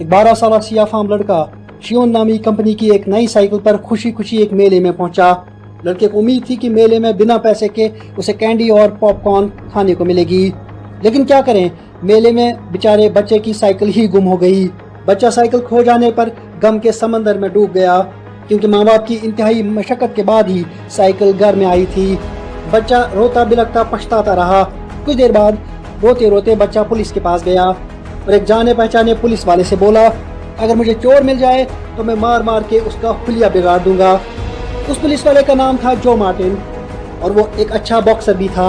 एक 12 साल सिया फाम लड़का शियोन नामी कंपनी की एक नई साइकिल पर खुशी खुशी एक मेले में पहुंचा। लड़के को उम्मीद थी कि मेले में बिना पैसे के उसे कैंडी और पॉपकॉर्न खाने को मिलेगी, लेकिन क्या करें, मेले में बेचारे बच्चे की साइकिल ही गुम हो गई। बच्चा साइकिल खो जाने पर गम के समंदर में डूब गया, क्योंकि माँ बाप की इंतहाई मशक्कत के बाद ही साइकिल घर में आई थी। बच्चा रोता बिलखता पछताता रहा। कुछ देर बाद रोते रोते बच्चा पुलिस के पास गया और एक जाने पहचाने पुलिस वाले से बोला, अगर मुझे चोर मिल जाए तो मैं मार मार के उसका हुलिया बिगाड़ दूंगा। उस पुलिस वाले का नाम था जो मार्टिन और वो एक अच्छा बॉक्सर भी था।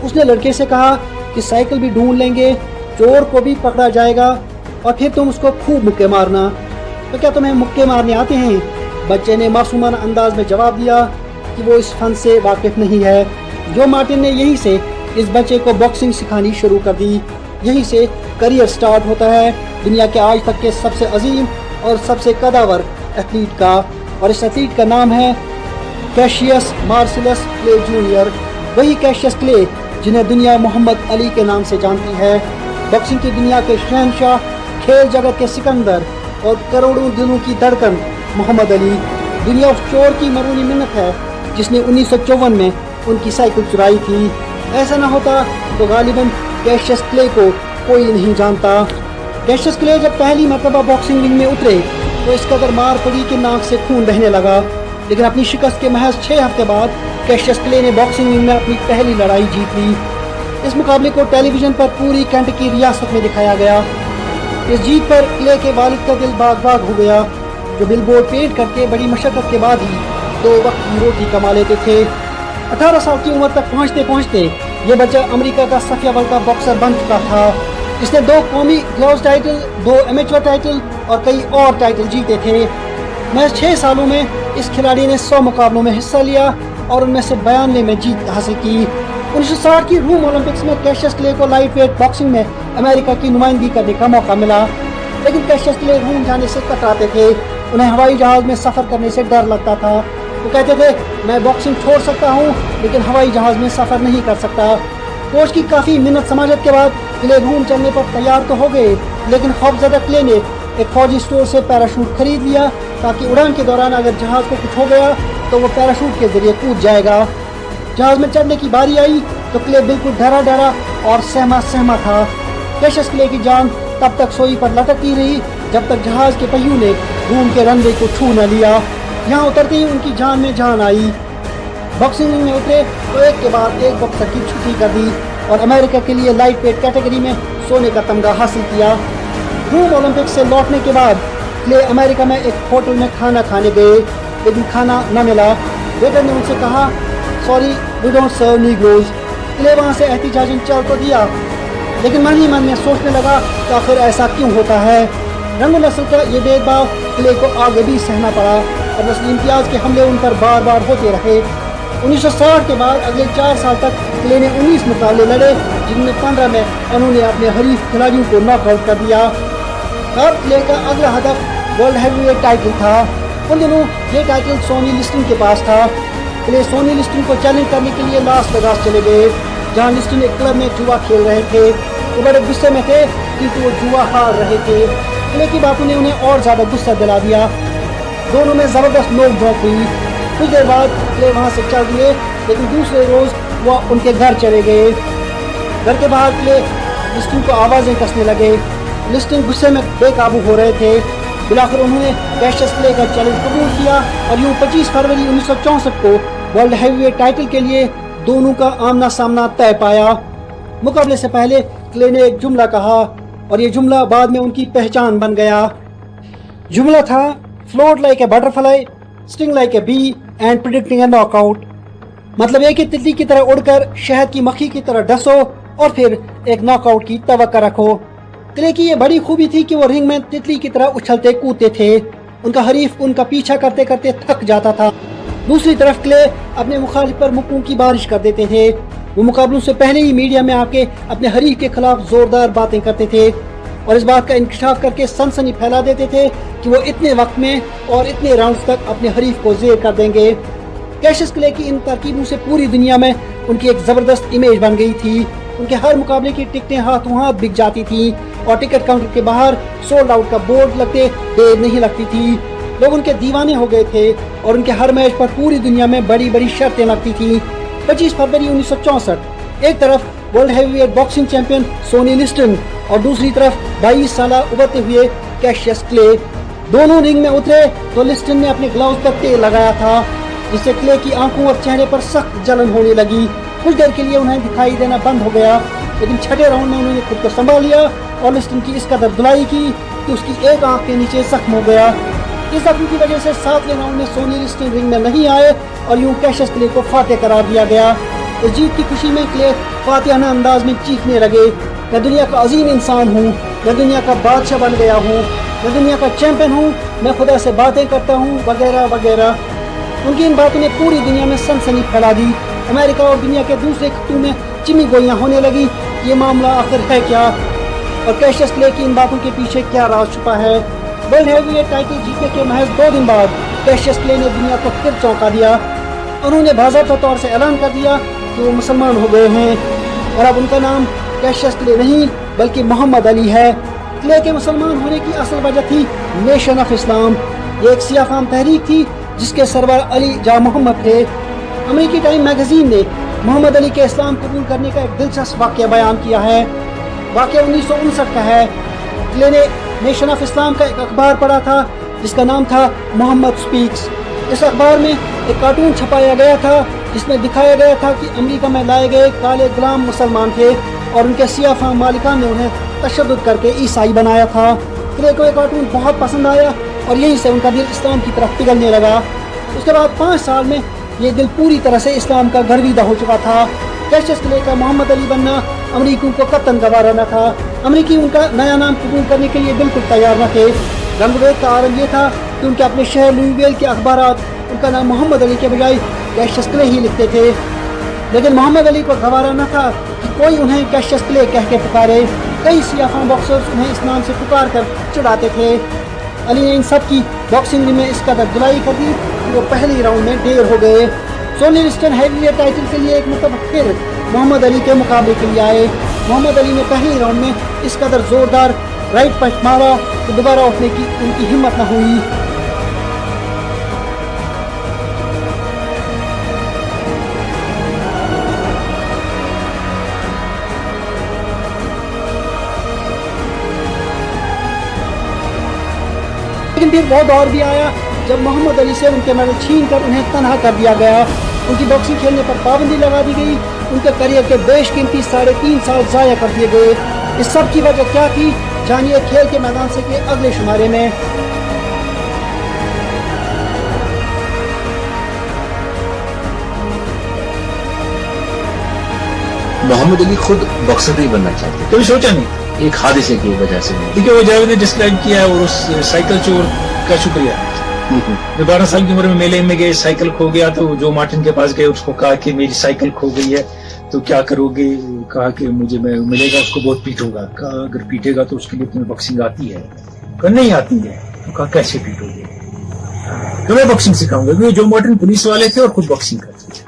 उसने लड़के से कहा कि साइकिल भी ढूंढ लेंगे, चोर को भी पकड़ा जाएगा और फिर तुम उसको खूब मुक्के मारना। तो क्या तुम्हें मुक्के मारने आते हैं? बच्चे ने मासूमाना अंदाज में जवाब दिया कि वो इस फन से वाकिफ नहीं है। जो मार्टिन ने यहीं से इस बच्चे को बॉक्सिंग सिखानी शुरू कर दी। यहीं से करियर स्टार्ट होता है दुनिया के आज तक के सबसे अजीम और सबसे कदावर एथलीट का, और इस एथलीट का नाम है कैशियस मार्सिलस क्ले जूनियर। वही कैशियस क्ले जिन्हें दुनिया मोहम्मद अली के नाम से जानती है। बॉक्सिंग की दुनिया के शहंशाह, खेल जगत के सिकंदर और करोड़ों दिलों की धड़कन मोहम्मद अली। दुनिया उस चोर की मरूनी मिन्नत है जिसने 1954 में उनकी साइकिल चुराई थी। ऐसा ना होता तो गालिबन कैशियस क्ले को कोई नहीं जानता। कैशियस क्ले जब पहली मरतबा बॉक्सिंग रिंग में उतरे तो इस कदर मार पड़ी कि नाक से खून बहने लगा, लेकिन अपनी शिकस्त के महज 6 हफ्ते बाद कैशियस क्ले ने बॉक्सिंग रिंग में अपनी पहली लड़ाई जीत ली। इस मुकाबले को टेलीविजन पर पूरी कैंट की रियासत में दिखाया गया। इस जीत पर क्ले के वालिद का दिल बाग बाग हो गया, जो बिलबोर्ड पेंट करके बड़ी मशक्कत के बाद ही 2 वक्त की रोटी कमा लेते थे। 18 साल की उम्र तक पहुंचते पहुंचते ये बच्चा अमेरिका का सफिया अव्वल का बॉक्सर बन चुका था। इसने 2 कौमी ग्लोव्स टाइटल, 2 एमेचर टाइटल और कई और टाइटल जीते थे। महज 6 सालों में इस खिलाड़ी ने 100 मुकाबलों में हिस्सा लिया और उनमें से 92 में जीत हासिल की। 1960 की रोम ओलंपिक्स में कैशियस क्ले को लाइट वेट बॉक्सिंग में अमेरिका की नुमाइंदगी करने का मौका मिला, लेकिन कैशियस क्ले रोम जाने से कतराते थे। उन्हें हवाई जहाज में सफ़र करने से डर लगता था। वो कहते थे, मैं बॉक्सिंग छोड़ सकता हूँ लेकिन हवाई जहाज में सफ़र नहीं कर सकता। कोच की काफ़ी मिन्नत समाजत के बाद क्ले रूम चलने पर तैयार तो हो गए, लेकिन खौफजदा क्ले ने एक फौजी स्टोर से पैराशूट खरीद लिया ताकि उड़ान के दौरान अगर जहाज को कुछ हो गया तो वो पैराशूट के जरिए कूद जाएगा। जहाज में चढ़ने की बारी आई तो क्ले बिल्कुल डरा डरा और सहमा सहमा था। कैशियस क्ले की जान तब तक सोई पर लटकती रही जब तक जहाज के पहियों ने रूम के रनवे को छू न लिया। यहाँ उतरते ही उनकी जान में जान आई। बॉक्सिंग रिंग में उतरे तो एक के बाद एक बॉक्सर की छुट्टी कर दी और अमेरिका के लिए लाइट वेट कैटेगरी में सोने का तमगा हासिल किया। रोम ओलंपिक्स से लौटने के बाद क्ले अमेरिका में एक होटल में खाना खाने गए, लेकिन खाना न मिला। वेटर ने उनसे कहा, sorry we don't serve Negroes. Clay वहाँ से एहतिजाजन चल तो दिया, लेकिन मन ही मन में सोचने लगा कि आखिर ऐसा क्यों होता है। रंग नस्ल का ये भेदभाव क्ले को आगे भी सहना पड़ा और नस्ली इम्तियाज के हमले उन पर बार बार होते रहे। 1960 के बाद अगले 4 साल तक क्ले ने 19 मुकाबले लड़े, जिनमें 15 में उन्होंने अपने हरीफ खिलाड़ियों को नॉकआउट कर दिया। अब क्ले का अगला हदफ वर्ल्ड हैवीवेट टाइटल था। उन दिनों ये टाइटल सोनी लिस्टन के पास था। क्ले सोनी लिस्टन को चैलेंज करने के लिए लास वेगास चले गए, जहाँ लिस्टन एक क्लब में जुआ खेल रहे थे। वो बड़े गुस्से में थे क्योंकि वो जुआ हार रहे थे। क्ले की बातों ने उन्हें और ज़्यादा गुस्सा दिला दिया। दोनों में ज़बरदस्त नोक-झोंक हुई। कुछ देर बाद क्ले वहाँ से चल दिए, लेकिन दूसरे रोज़ वो उनके घर चले गए। घर के बाहर क्ले लिस्टन को आवाज़ें कसने लगे। लिस्टन गुस्से में बेकाबू हो रहे थे। बिलाखिर उन्होंने कैशियस क्ले का चैलेंज कबूल किया और यूँ 25 फरवरी 1964 को वर्ल्ड हैवीवेट टाइटल के लिए दोनों का आमना सामना तय पाया। मुकाबले से पहले क्ले ने एक जुमला कहा और ये जुमला बाद में उनकी पहचान बन गया। जुमला था, float like a butterfly, sting like a bee and predicting a knockout. मतलब एक ही तितली की तरह उड़कर शहद की मक्खी की तरह डसो और फिर एक नॉकआउट की तवक्का रखो। क्ले की ये बड़ी खूबी थी कि वो रिंग में तितली की तरह उछलते कूदते थे। उनका हरीफ उनका पीछा करते करते थक जाता था। दूसरी तरफ क्ले अपने मुखालिफ पर मुक्कों की बारिश कर देते थे। वो मुकाबलों से पहले ही मीडिया में आके अपने हरीफ के खिलाफ जोरदार बातें करते थे और इस बात का इंकशाफ करके सनसनी फैला देते थे कि वो इतने वक्त में और इतने राउंड्स तक अपने हरीफ को ज़ेर कर देंगे। कैशियस क्ले की इन तरकीबों से पूरी दुनिया में उनकी एक ज़बरदस्त इमेज बन गई थी। उनके हर मुकाबले की टिकटें हाथों हाथ बिक जाती थी और टिकट काउंटर के बाहर सोल्ड आउट का बोर्ड लगते देर नहीं लगती थी। लोग उनके दीवाने हो गए थे और उनके हर मैच पर पूरी दुनिया में बड़ी बड़ी शर्तें लगती थी। 25 फरवरी 1964, एक तरफ world heavyweight boxing champion Sonny Liston और दूसरी तरफ 22 साल उभरते हुए कैशियस क्ले। दोनों रिंग में उतरे तो लिस्टन ने अपने ग्लव्स पर तेल लगाया था, जिससे क्ले की आंखों और चेहरे पर सख्त जलन होने लगी। कुछ देर के लिए उन्हें दिखाई देना बंद हो गया, लेकिन छठे राउंड में उन्होंने खुद को संभाल लिया और लिस्टन की इस कदर धुलाई की कि उसकी एक आंख के नीचे जख्म हो गया। इस जख्म की वजह से 7वें राउंड में सोनी लिस्टन रिंग में नहीं आए और यूं कैशियस क्ले को फातेह करार दिया गया। इस जीत की खुशी में क्ले फातिहाना अंदाज में चीखने लगे, मैं दुनिया का अजीम इंसान हूँ, मैं दुनिया का बादशाह बन गया हूँ, मैं दुनिया का चैंपियन हूँ, मैं खुदा से बातें करता हूँ, वगैरह वगैरह। उनकी इन बातों ने पूरी दुनिया में सनसनी फैला दी। अमेरिका और दुनिया के दूसरे खित्तों में चिमी गोलियां होने लगी, ये मामला आखिर है क्या और कैशियस क्ले की इन बातों के पीछे क्या राज छुपा है। वर्ल्ड हैवीवेट टाइटल जीतने के महज 2 दिन बाद कैशियस क्ले ने दुनिया को फिर चौंका दिया। उन्होंने बाज़ाब्ता तौर से ऐलान कर दिया कि वो मुसलमान हो गए हैं और अब उनका नाम कैशियस क्ले नहीं बल्कि मोहम्मद अली है। क्ले के मुसलमान होने की असल वजह थी नेशन ऑफ इस्लाम। ये एक सियाह फाम तहरीक थी जिसके सरवर अली जा मोहम्मद थे। अमेरिकी टाइम मैगजीन ने मोहम्मद अली के इस्लाम कबूल करने का एक दिलचस्प वाक़या बयान किया है। वाक़या 1959 का है। क्ले ने नेशन ऑफ इस्लाम का एक अखबार पढ़ा था जिसका नाम था मोहम्मद स्पीक्स। इस अखबार में एक कार्टून छपाया गया था जिसमें दिखाया गया था कि अमेरिका में लाए गए काले गुलाम मुसलमान थे और उनके सियाह फाम मालिकान ने उन्हें तशद्दुद करके ईसाई बनाया था। क्ले को ये कार्टून बहुत पसंद आया और यहीं से उनका दिल इस्लाम की तरफ पिघलने लगा। उसके बाद 5 साल में ये दिल पूरी तरह से इस्लाम का गर्विदा हो चुका था। कैशियस क्ले का मोहम्मद अली बनना अमरीकियों को कतन गवारा न था। अमरीकी उनका नया नाम कबूल करने के लिए बिल्कुल तैयार न थे। रंगभेद का आरंभ ये था कि उनके अपने शहर लुइविल के अखबारात उनका नाम मोहम्मद अली के बजाय कैशियस क्ले ही लिखते थे, लेकिन मोहम्मद अली को गवारा न था कि कोई उन्हें कैशियस क्ले कह के पुकारे। कई सियाह बॉक्सर्स उन्हें इस नाम से पुकार कर चिढ़ाते थे। अली ने इन सब की बॉक्सिंग में इस कदर धुलाई कर दी कि वो पहले राउंड में ढेर हो गए। सोनी लिस्टन हैवीवेट टाइटल के लिए एक मतलब फिर मोहम्मद अली के मुकाबले के लिए आए। मोहम्मद अली ने पहले राउंड में इस कदर जोरदार राइट पंच मारा तो दोबारा उठने की उनकी हिम्मत न हुई। लेकिन फिर वो दौर भी आया जब मोहम्मद अली से उनके मेडल छीन कर उन्हें तनहा कर दिया गया। उनकी बॉक्सिंग खेलने पर पाबंदी लगा दी गई। उनके करियर के बेशकीमती 3.5 साल ज़ाया कर दिए गए। इस सब की वजह क्या थी, जानिए खेल के मैदान से के अगले शुमारे में। मोहम्मद अली खुद बॉक्सर नहीं बनना चाहते, कभी सोचा नहीं, एक हादसे की वजह से नहीं। देखिए वो जावेद ने डिस्क्राइब किया और उस साइकिल चोर का शुक्रिया। मैं 12 साल की उम्र में मेले में गए, साइकिल खो गया तो जो मार्टिन के पास गए उसको कहा कि मेरी साइकिल खो गई है तो क्या करोगे। कहा कि मुझे मैं मिलेगा उसको बहुत पीटूंगा। कहा अगर पीटेगा तो उसके लिए तुम्हें बॉक्सिंग आती है। कहा नहीं आती है। तो कहा कैसे पीटोगे। तो मैं बॉक्सिंग सिखाऊंगा, क्योंकि जो मार्टिन पुलिस वाले थे और खुद बॉक्सिंग करते थे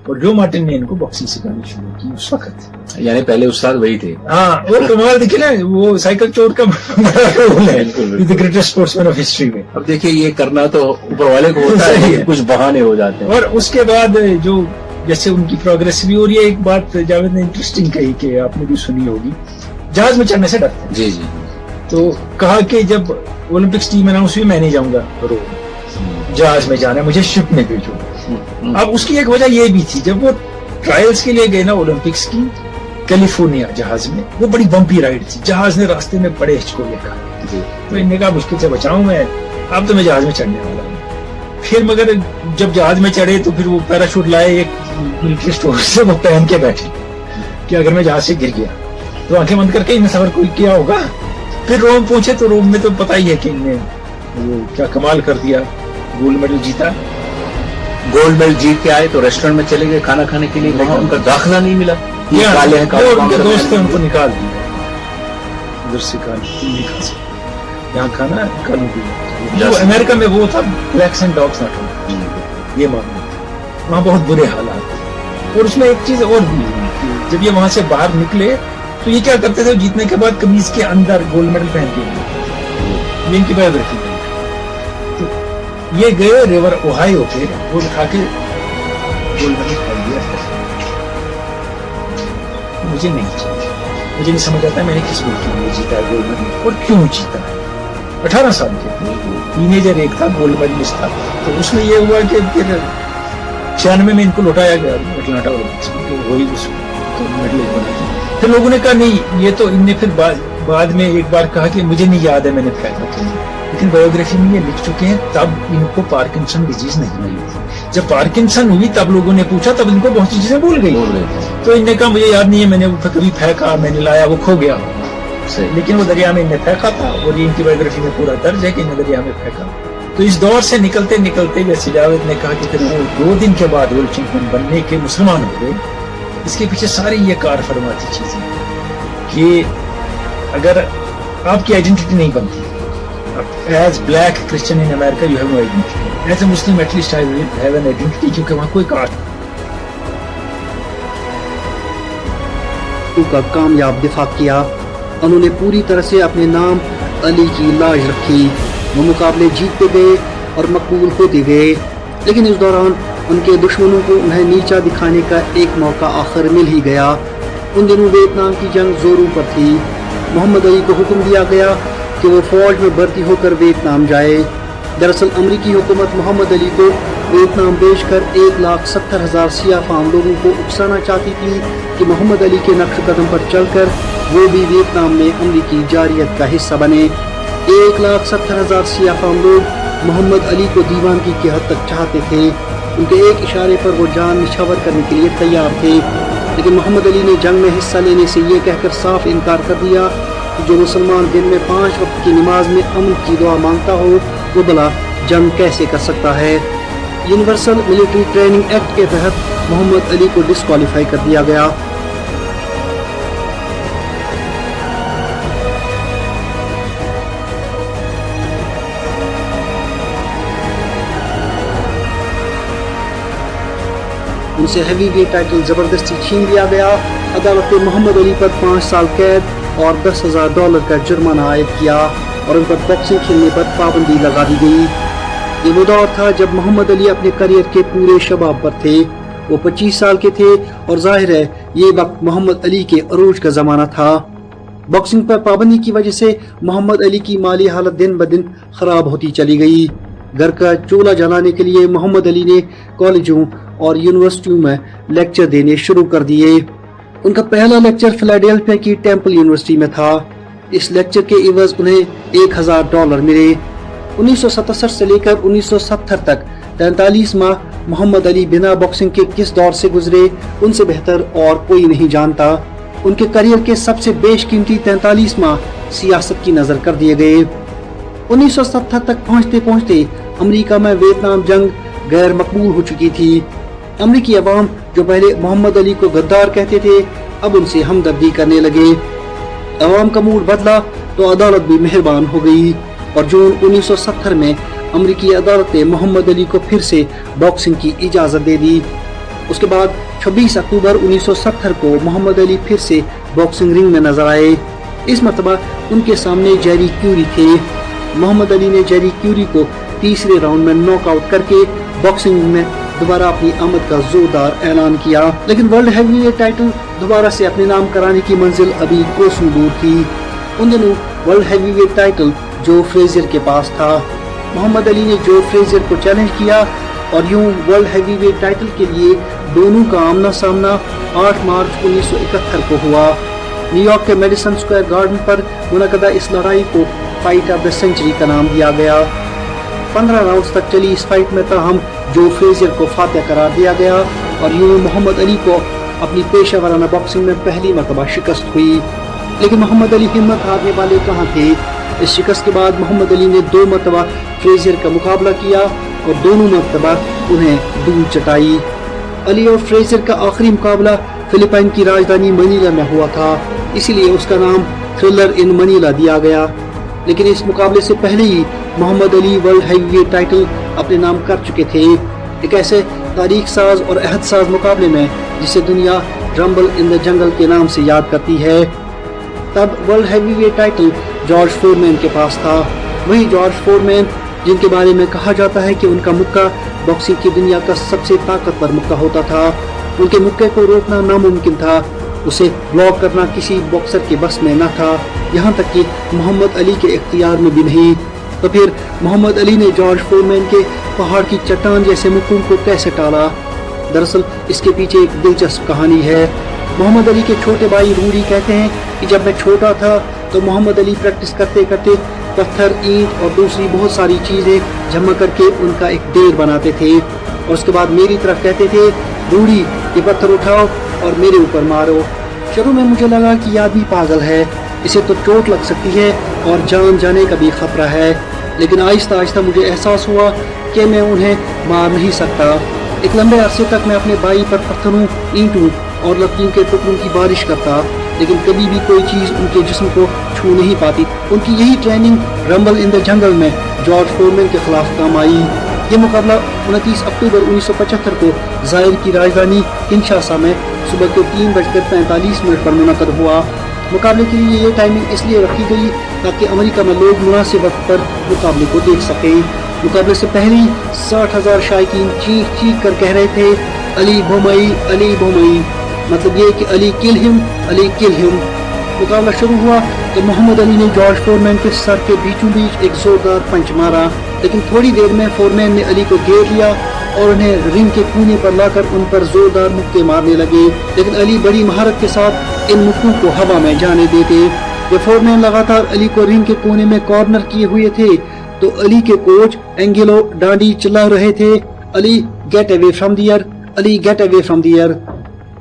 और जो मार्टिन ने इनको बॉक्सिंग सिखानी शुरू की उस वक्त, यानी पहले उस्ताद वही थे। हाँ, और तुम्हारा देखिए ना वो साइकिल चोर का बड़ा रोल है the greatest sportsman of history में। अब देखिए ये करना तो ऊपर वाले को होता है, कुछ बहाने हो जाते हैं। और उसके बाद जो जैसे उनकी प्रोग्रेस भी, और ये एक बात जावेद ने इंटरेस्टिंग कही कि आपने भी सुनी होगी, जहाज में चढ़ने से डरते हैं। जी जी। तो कहा कि जब ओलंपिक्स टीम अनाउंस हुई मैं नहीं जाऊंगा रोम, जहाज में जाना है, मुझे शिप में भेजो। अब उसकी एक वजह ये भी थी, जब वो ट्रायल्स के लिए गए ना ओलंपिक्स की कैलिफोर्निया जहाज में, वो बड़ी बम्पी राइड थी। जहाज ने रास्ते में बड़े हिचकोले का, तो इन्होंने कहा मुश्किल से बचाऊं मैं, अब तो मैं जहाज में चढ़ने वाला हूँ। फिर मगर जब जहाज में चढ़े तो फिर वो पैराशूट लाए एक मिलिट्री स्टोर से, वो पहन के बैठे कि अगर मैं जहाज से गिर गया तो आंखें बंद करके इन्हें सफर कोई किया होगा। फिर रोम पहुंचे तो रोम में तो पता ही है कि इन्हें वो क्या कमाल कर दिया, गोल्ड मेडल जीता। गोल्ड मेडल जीत के आए तो रेस्टोरेंट में चले गए खाना खाने के लिए, वहां उनका दाखिला नहीं मिला। उनके दोस्त उनको निकाल दिया उधर से, नहीं खा सकते यहाँ खाना निकालूंगी। जो अमेरिका में वो था ब्लैक्स एंड डॉग्स नॉट, ये मामला वहाँ बहुत बुरे हालात। और उसमें एक चीज और भी, जब ये वहां से बाहर निकले तो ये क्या करते थे, जीतने के बाद कमीज के अंदर गोल्ड मेडल पहन के, इनकी बायोग्राफी में तो ये गए रिवर ओहायो पे, वो दिखा के गोल्ड मेडल पहन दिया। मुझे नहीं चाहिए, मुझे नहीं समझ आता मैंने किस मुल्क के लिए जीता है गोल्ड मेडल और क्यों जीता है। 18 साल के टीनेजर एक था, गोल्ड मेडलिस्ट था, तो उसमें ये हुआ कि फिर 96 में इनको लौटाया गया अटलांटा ओलंपिक्स में, वही उस मेडल बना था। फिर लोगों ने कहा नहीं, ये तो इनने फिर बाद में एक बार कहा कि मुझे नहीं याद है मैंने फेंका था, लेकिन बायोग्राफी में ये लिख चुके हैं तब इनको पार्किंसन डिजीज नहीं हुई। जब पार्किंसन हुई तब लोगों ने पूछा, तब इनको बहुत सी चीजें भूल गई। तो इनने कहा मुझे याद नहीं है, मैंने कभी फेंका, मैंने लाया, वो खो गया, लेकिन वो दरिया में इनने फेंका था और ये इनकी बायोग्राफी में पूरा दर्ज है कि इन्हें दरिया में फेंका। तो इस दौर से निकलते निकलते जैसे जावेद ने कहा कि फिर वो 2 दिन के बाद वर्ल्ड चैंपियन बनने के मुसलमान हो गए। इसके पीछे सारी ये कार फरमाती चीजें कि अगर आपकी आइडेंटिटी नहीं बनती, as black Christian in America you have no identity, as a Muslim at least I have an identity, क्योंकि वहां कोई कास्ट का कामयाब दिफा किया। उन्होंने पूरी तरह से अपने नाम अली की लाज रखी। वो मुकाबले जीतते गए और मकबूल होते गए, लेकिन इस दौरान उनके दुश्मनों को उन्हें नीचा दिखाने का एक मौका आखिर मिल ही गया। उन दिनों वियतनाम की जंग जोरों पर थी। मोहम्मद अली को हुक्म दिया गया कि वो फौज में भर्ती होकर वियतनाम जाए। दरअसल अमरीकी हुकूमत मोहम्मद अली को वियतनाम भेजकर 1,70,000 सियाह फाम लोगों को उकसाना चाहती थी कि मोहम्मद अली के नक्श कदम पर चलकर वो भी वियतनाम में अमरीकी जारियत का हिस्सा बने। 1,70,000 सियाह फाम लोग मोहम्मद अली को दीवानगी की हद तक चाहते थे। उनके एक इशारे पर वो जान निछावर करने के लिए तैयार थे, लेकिन मोहम्मद अली ने जंग में हिस्सा लेने से ये कहकर साफ इनकार कर दिया कि जो मुसलमान दिन में 5 वक्त की नमाज में अमन की दुआ मांगता हो वो भला जंग कैसे कर सकता है। यूनिवर्सल मिलिट्री ट्रेनिंग एक्ट के तहत मोहम्मद अली को डिस्क्वालीफाई कर दिया गया। उनसे हैवी वेट टाइटल जबरदस्ती छीन लिया गया। अदालत ने मोहम्मद अली पर 5 साल कैद और $10,000 का जुर्माना आयद किया और उन पर बॉक्सिंग खेलने पर पाबंदी लगा दी गई। ये वो दौर था जब मोहम्मद अली अपने करियर के पूरे शबाब पर थे। वो 25 साल के थे और जाहिर है ये वक्त मोहम्मद अली के अरूज का जमाना था। बॉक्सिंग पर पाबंदी की वजह से मोहम्मद अली की माली हालत दिन ब दिन खराब होती चली गई। घर का चूल्हा जलाने के लिए मोहम्मद अली ने कॉलेजों और यूनिवर्सिटियों में लेक्चर देने शुरू कर दिए। उनका पहला लेक्चर फिलाडेल्फिया की टेम्पल यूनिवर्सिटी में था। इस लेक्चर के इवज उन्हें $1,000 मिले। 1967 से लेकर 1970 तक 43 माह मोहम्मद अली बिना बॉक्सिंग के किस दौर से गुजरे उनसे बेहतर और कोई नहीं जानता। उनके करियर के सबसे बेशकीमती 43 माह सियासत की नजर कर दिए गए। 1970 तक पहुंचते पहुंचते अमेरिका में वियतनाम जंग गैर मकबूल हो चुकी थी। अमेरिकी अवाम जो पहले मोहम्मद अली को गद्दार कहते थे अब उनसे हमदर्दी करने लगे। अवाम का मूड बदला तो अदालत भी मेहरबान हो गई और जून 1970 में अमेरिकी अदालत ने मोहम्मद अली को फिर से बॉक्सिंग की इजाजत दे दी। उसके बाद 26 अक्टूबर 1970 को मोहम्मद अली फिर से बॉक्सिंग रिंग में नजर आए। इस मरतबा उनके सामने जेरी क्यूरी थे। मोहम्मद अली ने जेरी क्यूरी को तीसरे राउंड में नॉकआउट करके बॉक्सिंग में दोबारा अपनी आमद का जोरदार ऐलान किया, लेकिन वर्ल्ड हैवीवेट टाइटल दोबारा से अपने नाम कराने की मंजिल अभी कोसों दूर थी। उन दिनों वर्ल्ड हैवीवेट टाइटल जो फ्रेजर के पास था। मोहम्मद अली ने जो फ्रेजर को चैलेंज किया और यूं वर्ल्ड हैवीवेट टाइटल के लिए दोनों का आमना सामना 8 मार्च 1971 को हुआ। न्यूयॉर्क के मेडिसन स्क्वायर गार्डन पर मुनक़दा इस लड़ाई को फाइट ऑफ द सेंचुरी का नाम दिया गया। 15 राउंड्स तक चली इस फाइट में ताहम जो फ्रेजर को फातह करार दिया गया और यूं मोहम्मद अली को अपनी पेशेवराना बॉक्सिंग में पहली मरतबा शिकस्त हुई। लेकिन मोहम्मद अली हिम्मत हारने वाले कहाँ थे। इस शिकस्त के बाद मोहम्मद अली ने 2 मरतबा फ्रेजर का मुकाबला किया और दोनों मरतबा उन्हें दूर चटाई। अली और फ्रेजर का आखिरी मुकाबला फिलिपाइन की राजधानी मनीला में हुआ था, इसीलिए उसका नाम थ्रिलर इन मनीला दिया गया। लेकिन इस मुकाबले से पहले ही Muhammad Ali world heavyweight title अपने नाम कर चुके थे। एक ऐसे तारीख साज और अहद साज मुकाबले में जिसे दुनिया रंबल इन द जंगल के नाम से याद करती है। तब world heavyweight title George foreman के पास था। वही जॉर्ज फोरमैन जिनके बारे में कहा जाता है कि उनका मुक्का बॉक्सिंग की दुनिया का सबसे ताकतवर मुक्का होता था। उनके मुक्के को रोकना नामुमकिन था, उसे ब्लॉक करना किसी बॉक्सर के बस में न था, यहाँ तक कि मोहम्मद अली के इख्तियार में भी नहीं। तो फिर मोहम्मद अली ने जॉर्ज फोरमैन के पहाड़ की चट्टान जैसे मुक्कों को कैसे टाला? दरअसल इसके पीछे एक दिलचस्प कहानी है। मोहम्मद अली के छोटे भाई रूडी कहते हैं कि जब मैं छोटा था तो मोहम्मद अली प्रैक्टिस करते करते पत्थर, ईंट और दूसरी बहुत सारी चीज़ें जमा करके उनका एक ढेर बनाते थे और उसके बाद मेरी तरफ कहते थे, रूडी ये पत्थर उठाओ और मेरे ऊपर मारो। शुरू में मुझे लगा कि ये आदमी पागल है, इसे तो चोट लग सकती है और जान जाने का भी खतरा है, लेकिन आहिस्ता आहिस्ता मुझे एहसास हुआ कि मैं उन्हें मार नहीं सकता। एक लंबे अरसे तक मैं अपने भाई पर पत्थरों, ईंटों और लकड़ियों के टुकड़ों की बारिश करता, लेकिन कभी भी कोई चीज़ उनके जिस्म को छू नहीं पाती। उनकी यही training rumble in the jungle में जॉर्ज फोरमैन के खिलाफ काम आई। ये मुकाबला 29 अक्टूबर 1975 को जायर की राजधानी किनशासा में सुबह के 3:45 पर मुनक़द हुआ। मुकाबले के लिए ये टाइमिंग इसलिए रखी गई ताकि अमेरिका में लोग मुनासिब वक्त पर मुकाबले को देख सकें। मुकाबले से पहले ही 60,000 शायकीन चीख चीख कर कह रहे थे, अली भोमई, अली भोमई, मतलब ये कि Ali kill him, Ali kill him. मुकाबला शुरू हुआ तो मोहम्मद अली ने जॉर्ज फोरमैन के सर के बीचों बीच एक जोरदार पंच मारा, लेकिन थोड़ी देर में फोरमैन ने अली को घेर लिया और उन्हें रिंग के कोने पर लाकर उन पर जोरदार मुक्के मारने लगे, लेकिन अली बड़ी महारत के साथ इन मुक्कों को हवा में जाने देते। जब फोरमैन लगातार अली को रिंग के कोने में कॉर्नर किए हुए थे तो अली के कोच एंगेलो डांडी चिल्ला रहे थे, Ali get away from the air, Ali get away from the air.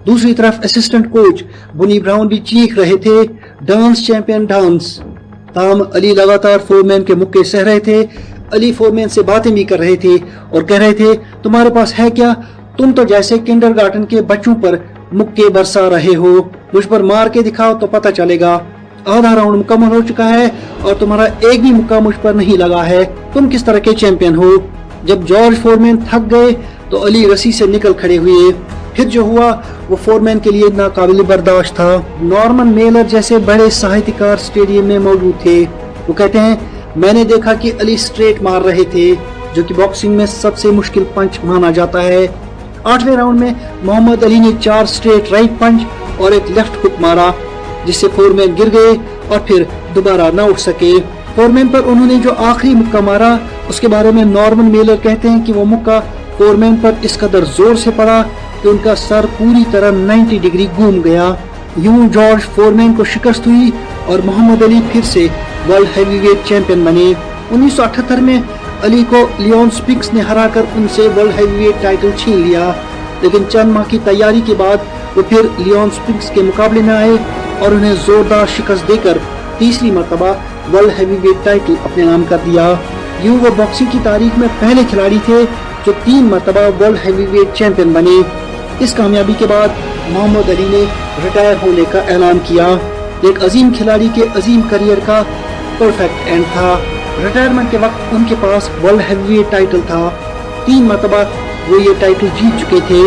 दूसरी तरफ असिस्टेंट कोच बुनी ब्राउन भी चीख रहे थे, डांस चैंपियन डांस। ताम अली लगातार फोरमैन के मुक्के सह रहे थे। अली फोरमैन से बातें भी कर रहे थे और कह रहे थे, तुम्हारे पास है क्या? तुम तो जैसे किंडरगार्टन के बच्चों पर मुक्के बरसा रहे हो, मुझ पर मार के दिखाओ तो पता चलेगा। आधा राउंड मुकम्मल हो चुका है और तुम्हारा एक भी मुक्का मुझ पर नहीं लगा है, तुम किस तरह के चैंपियन हो? जब जॉर्ज फोरमैन थक गए तो अली रस्सी से निकल खड़े हुए। फिर जो हुआ वो फोरमैन के लिए नाकाबिल बर्दाश्त था। नॉर्मन मेलर जैसे बड़े साहित्यकार स्टेडियम में मौजूद थे। वो कहते हैं, मैंने देखा कि अली स्ट्रेट मार रहे थे, जो कि बॉक्सिंग में सबसे मुश्किल पंच माना जाता है। 8वें राउंड में मोहम्मद अली ने 4 स्ट्रेट राइट पंच और एक लेफ्ट हुक मारा, जिससे फोरमैन गिर गए और फिर दोबारा न उठ सके। फोरमैन पर उन्होंने जो आखिरी मुक्का मारा उसके बारे में नॉर्मन मेलर कहते हैं कि वो मुक्का फोरमैन पर इस कदर जोर से पड़ा कि उनका सर पूरी तरह 90 डिग्री घूम गया। यूं जॉर्ज फोरमैन को शिकस्त हुई और मोहम्मद अली फिर से वर्ल्ड हैवीवेट चैंपियन बने। 1978 में अली को लियोन स्पिंक्स ने हराकर उनसे वर्ल्ड हैवीवेट टाइटल छीन लिया, लेकिन चंद माह की तैयारी के बाद वो फिर लियोन स्पिंक्स के मुकाबले में आए और उन्हें जोरदार शिकस्त देकर तीसरी मर्तबा वर्ल्ड हैवीवेट टाइटल अपने नाम कर दिया। यूं वो बॉक्सिंग की तारीख में पहले खिलाड़ी थे जो 3 मर्तबा वर्ल्ड हैवीवेट चैंपियन बने। इस कामयाबी के बाद मोहम्मद अली ने रिटायर होने का ऐलान किया। एक अजीम खिलाड़ी के अजीम करियर का परफेक्ट एंड था। रिटायरमेंट के वक्त उनके पास वर्ल्ड हैवीवेट टाइटल था। 3 मर्तबा वो ये टाइटल जीत चुके थे।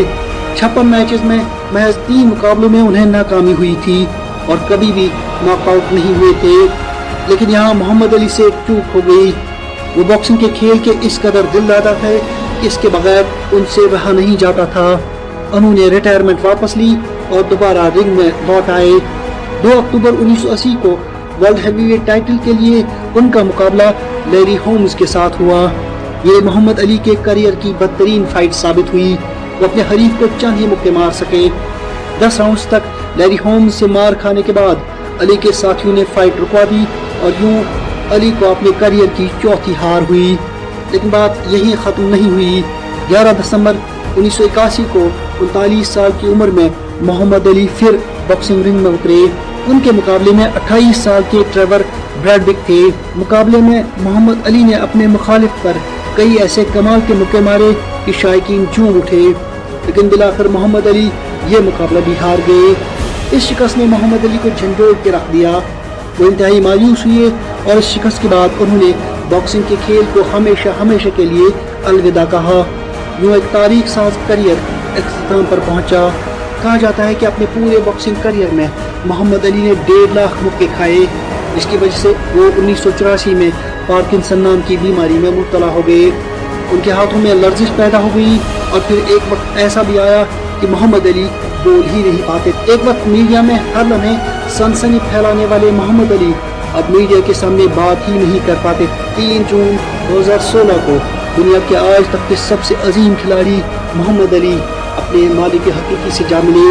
56 मैचेस में महज 3 मुकाबलों में उन्हें नाकामी हुई थी और कभी भी नॉकआउट नहीं हुए थे। लेकिन यहाँ मोहम्मद अली से एक चूक हो गई। वो बॉक्सिंग के खेल के इस कदर दिल दादा थे कि इसके बगैर उनसे रहा नहीं जाता था। उन्होंने रिटायरमेंट वापस ली और दोबारा रिंग में लौट आए। 2 अक्टूबर 1980 को वर्ल्ड हैवीवेट टाइटल के लिए उनका मुकाबला लैरी होम्स के साथ हुआ। ये मोहम्मद अली के करियर की बदतरीन फाइट साबित हुई। वो अपने हरीफ को चंद ही मुक्के मार सके। 10 राउंड्स तक लैरी होम्स से मार खाने के बाद अली के साथियों ने फाइट रुकवा दी और यूं अली को अपने करियर की चौथी हार हुई। लेकिन बात यही खत्म नहीं हुई। 11 दिसंबर 1981 को 39 साल की उम्र में मोहम्मद अली फिर बॉक्सिंग रिंग में उतरे। उनके मुकाबले में 28 साल के ट्रेवर ब्रैडविक थे। मुकाबले में मोहम्मद अली ने अपने मुखालिफ पर कई ऐसे कमाल के मुक्के मारे कि शायकीन झूम उठे, लेकिन बिलाखिर मोहम्मद अली ये मुकाबला भी हार गए। इस शिकस्त ने मोहम्मद अली को झंझोड़ के रख दिया। वो इंतहाई मायूस हुए और इस शिकस्त के बाद उन्होंने बॉक्सिंग के खेल को हमेशा हमेशा के लिए अलविदा कहा। यूं एक तारीख साज करियर इख्तिताम पर पहुंचा। کہا جاتا ہے کہ اپنے پورے باکسنگ کریئر میں محمد علی نے 1.5 لاکھ مکے کھائے، جس کی وجہ سے وہ 1984 میں پارکنسن نام کی بیماری میں مبتلا ہو گئے۔ ان کے ہاتھوں میں لرزش پیدا ہو گئی اور پھر ایک وقت ایسا بھی آیا کہ محمد علی بول ہی نہیں پاتے۔ ایک وقت میڈیا میں ہر لمحے سنسنی پھیلانے والے محمد علی اب میڈیا کے سامنے بات ہی نہیں کر پاتے۔ 3 جون 2016 کو دنیا کے آج تک کے سب سے عظیم کھلاڑی محمد علی اپنے مالک حقیقی سے جا ملے۔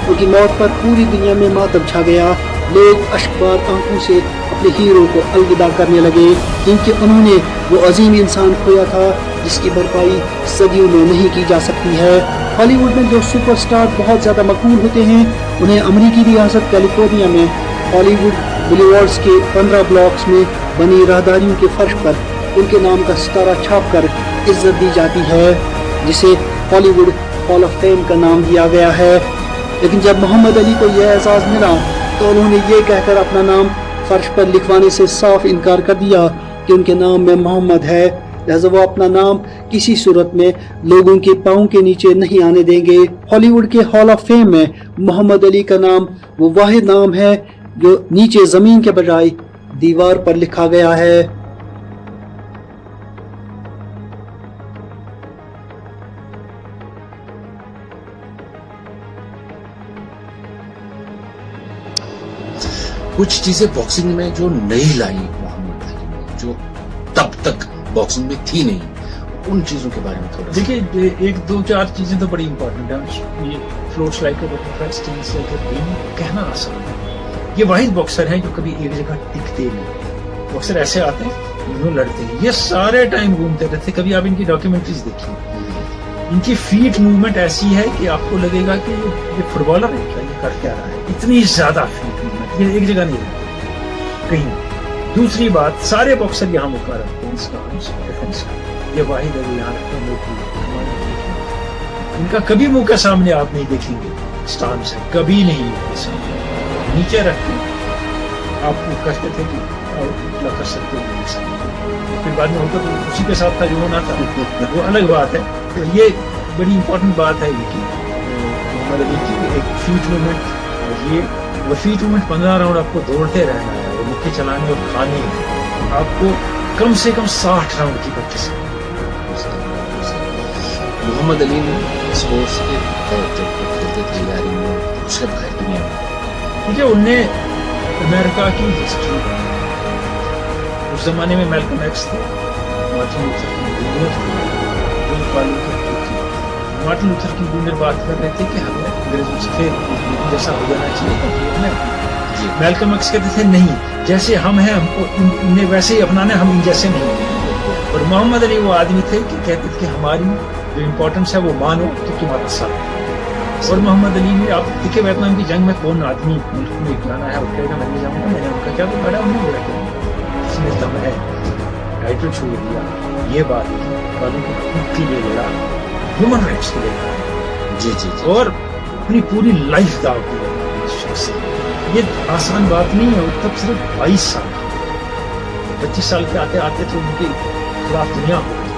ان کی موت پر پوری دنیا میں ماتم چھا گیا۔ لوگ اشکبار آنکھوں سے اپنے ہیرو کو الوداع کرنے لگے، کیونکہ انہوں نے وہ عظیم انسان کھویا تھا جس کی بھرپائی صدیوں میں نہیں کی جا سکتی ہے۔ ہالی ووڈ میں جو سپر سٹار بہت زیادہ مقبول ہوتے ہیں، انہیں امریکی ریاست کیلیفورنیا میں ہالی ووڈ بولیوارڈز کے 15 بلاکس میں بنی راہداریوں کے فرش پر ان کے نام کا ستارہ چھاپ کر عزت دی جاتی ہے، جسے ہالی ووڈ ہال آف فیم کا نام دیا گیا ہے۔ لیکن جب محمد علی کو یہ اعزاز ملا تو انہوں نے یہ کہہ کر اپنا نام فرش پر لکھوانے سے صاف انکار کر دیا کہ ان کے نام میں محمد ہے، لہذا وہ اپنا نام کسی صورت میں لوگوں کے پاؤں کے نیچے نہیں آنے دیں گے۔ ہالی ووڈ کے ہال آف فیم میں محمد علی کا نام وہ واحد نام ہے جو نیچے زمین کے بجائے دیوار پر لکھا گیا ہے۔ کچھ چیزیں باکسنگ میں جو نئی لائی محمد علی نے، جو تب تک باکسنگ میں تھی نہیں، ان چیزوں کے بارے میں تھوڑا دیکھیے 1-2-4 چیزیں تو بڑی امپورٹنٹ ہیں۔ یہ floats like a butterfly, stings like a bee, کہنا آسان ہے۔ یہ واحد باکسر ہیں جو کبھی ایک جگہ ٹکتے نہیں۔ باکسر ایسے آتے ہیں، یوں لڑتے ہیں، یہ سارے ٹائم گھومتے رہتے۔ کبھی آپ ان کی ڈاکیومنٹریز دیکھیے، ان کی فیٹ موومنٹ ایسی ہے کہ آپ کو لگے گا کہ یہ فٹ بالر ہے کیا، یہ کر کیا رہا ہے، اتنی زیادہ فیٹ موومنٹ، یہ ایک جگہ نہیں رہتے کہیں۔ دوسری بات، سارے باکسر یہاں موقع رکھتے ہیں، اس کا ڈیفینس کا، یہ واحد ہے یہاں رکھتے ہیں۔ ان کا کبھی منہ کے سامنے آپ نہیں دیکھیں گے، اسٹان سے کبھی نہیں منہ کے سامنے، نیچے رکھتے آپ کو کہتے تھے کہ اٹلا کر سکتے ہیں، پھر بعد میں ہوتا تو اسی کے ساتھ تھا جو ہونا تھا، وہ الگ بات ہے۔ تو یہ بڑی امپورٹنٹ بات ہے یہ کہ محمد علی کی ایک فیٹ موومنٹ، اور یہ وہ فیٹ موومنٹ 15 راؤنڈ آپ کو دوڑتے رہنا ہے، وہ مکے چلانے اور کھانے آپ کو کم سے کم 60 راؤنڈ کی پریکٹس ہے۔ محمد علی نے اسپورٹس کے جب کھیلتے تھے یاری میں دوسرے بھائی دنیا میں، کیونکہ ان نے امریکہ کی ہسٹری، اس زمانے میں میلکم ایکس تھے، Martin Luther king junior Martin Luther king junior بات کر رہے تھے کہ ہمیں انگریزوں سے جیسا ہو جانا چاہیے تھا۔ میلکم ایکس کہتے تھے نہیں، جیسے ہم ہیں ہم کو انہیں ویسے ہی اپنانا، ہم ان جیسے نہیں۔ اور محمد علی وہ آدمی تھے کہ کہتے تھے کہ ہماری جو امپورٹنس ہے وہ مانو تو تمہارا ساتھ۔ اور محمد علی نے، آپ دیکھیں ویتنام کی جنگ میں کون آدمی ملک میں جانا ہے اور کہے گا میں نہیں جاؤں گا، میں نے ان کا کیا تو بڑا انہوں نے بڑا کیا، اس نے دم ہے، ٹائٹل چھوڑ دیا، یہ بات والوں کے حقوق کے لیے لڑا، ہیومن رائٹس کے لیے لڑا، جی اور اپنی پوری لائف داؤ کی اس شخص سے۔ یہ آسان بات نہیں ہے، اور تب صرف 22 سال 25 سال کے آتے آتے تو ان کے خلاف دنیا ہو گئی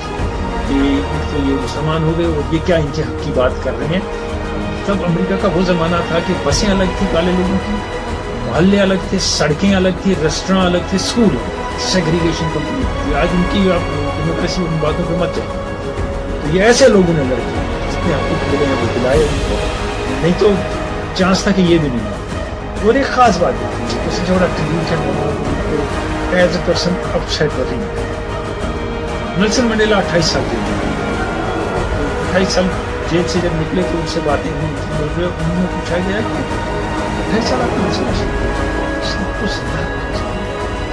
تھی کہ تو یہ مسلمان ہو گئے اور یہ کیا ان کے حق کی بات کر رہے ہیں۔ تب امریکہ کا وہ زمانہ تھا کہ بسیں الگ تھی کالے لوگوں کی، محلے الگ تھے، سڑکیں الگ تھی، ریسٹوراں الگ تھے، اسکول سیگریگیشن کمپلیٹ تھی۔ آج ان کی آپ ڈیموکریسی ان باتوں پہ مت جائیں۔ تو یہ ایسے لوگوں نے لڑکے جتنے حقوق ملے ہیں وہ دلائے ان کو، نہیں تو چانس تھا کہ یہ بھی نہیں ہے۔ اور ایک خاص بات ہے، اس سے تھوڑا as a person upset ہو رہی ہے۔ نیلسن منڈیلا 28 سال کے 28 سال جیل سے جب نکلے تو ان سے باتیں ہوئی تھی، انہوں نے پوچھا گیا کہ 28 سال آپ کو سب کچھ،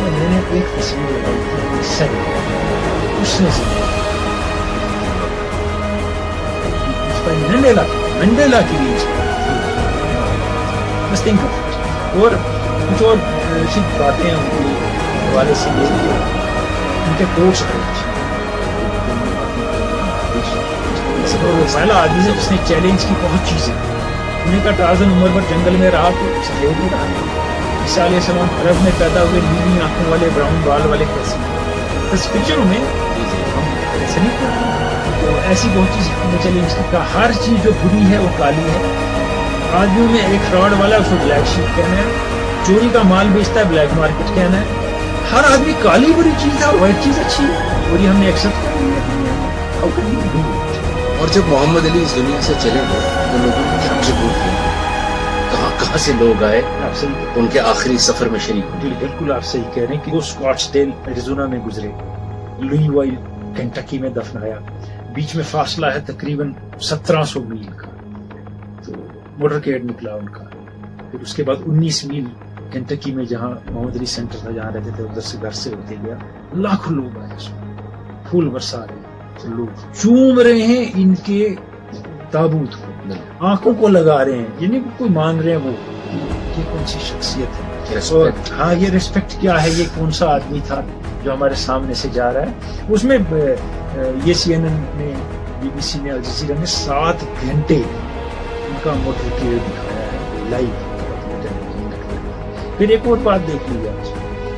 میں نے ایک تصویر لگائی تھی، اس نے منڈیلا کی بھی بس تھنک آف۔ اور کچھ اور ایسی باتیں ان کے حوالے سے یہ کہ ان کے کوچ پہلا آدمی ہے جس نے چیلنج کی بہت چیزیں، انہیں کا ٹارزن عمر بھر جنگل میں رہا تو سہیلی رہا، عیسیٰ علیہ السلام عرب میں پیدا ہوئے، نیلی آنکھوں والے، براؤن بال والے، کیسے اس پکچروں میں ہم ایسے نہیں کرتے۔ تو ایسی بہت چیز نے چیلنج کی، ہر چیز جو بری ہے وہ کالی ہے، आदमियों में एक फ्रॉड वाला है, उसको ब्लैक शीप कहना है, चोरी का माल बेचता है ब्लैक मार्केट कहना है, हर आदमी काली बुरी चीज है और व्हाइट चीज अच्छी है, और ये हमने एक्सेप्ट कर लिया दुनिया में। How can we do it? और जब मोहम्मद अली इस दुनिया से चले गए तो लोगों ने सबसे पूछा कहाँ से लोग आए आप सही उनके आखिरी सफर में शरीक हुए। बिल्कुल आप सही कह रहे हैं कि वो स्कॉट्सडेल एरिज़ोना में गुजरे, लुईवाइल केंटकी में दफनाया, बीच में फासला है तकरीबन 1700 मील का, तो मोटरकेड निकला उनका, फिर उसके बाद 19 मील केंटकी में जहाँ मोहम्मद अली सेंटर था जहाँ रहते थे उधर से घर से होते गया, लाखों लोग आए उसमें, फूल बरसा रहे हैं, लोग चूम रहे हैं इनके ताबूत को, आंखों को लगा रहे हैं, ये नहीं कोई मान रहे हैं वो ये कौन सी शख्सियत है, और हाँ ये रिस्पेक्ट क्या है, ये कौन सा आदमी था जो हमारे सामने से जा रहा है। उसमें ये CNN ने, BBC ने, अल जज़ीरा ने 7 घंटे उनका मोटरकेड दिखाया है लाइव। फिर एक और बात देख लीजिए,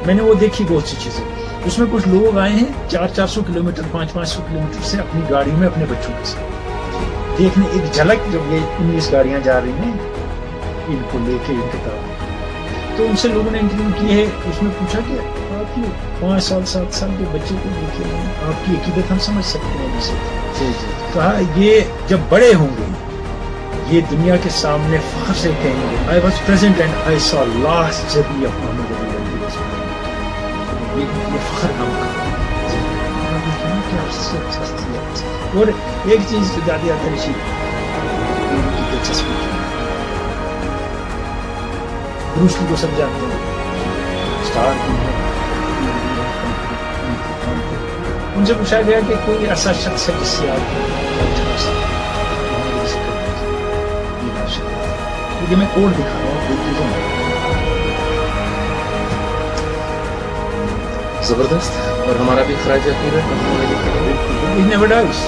मैंने वो देखी बहुत सी चीजें, उसमें कुछ लोग आए हैं 400-400 किलोमीटर 500-500 किलोमीटर से अपनी गाड़ी में अपने बच्चों के साथ देखने, एक झलक जब ये 19 गाड़ियां जा रही हैं इनको लेके इनके साथ, तो उनसे लोगों ने इंटरव्यू किए है, उसमें पूछा कि आप ये 5 साल 7 साल के बच्चे को लेके आपकी अकीदत हम समझ सकते हैं इसे, कहा ये जब बड़े होंगे ये दुनिया के सामने फख्र से कहेंगे I was present and I saw last journey of Muhammad Ali, ये फख्र का मौका। और एक चीज जो ज्यादा आदर्शी उनकी दिलचस्पी की, ब्रूस ली को सब जानते हैं, स्टार भी है, उनसे पूछा गया कि कोई ऐसा शख्स है जिससे आप क्योंकि मैं कोड दिखा रहा हूँ, जबरदस्त, और हमारा भी खराज अकीदत never dies.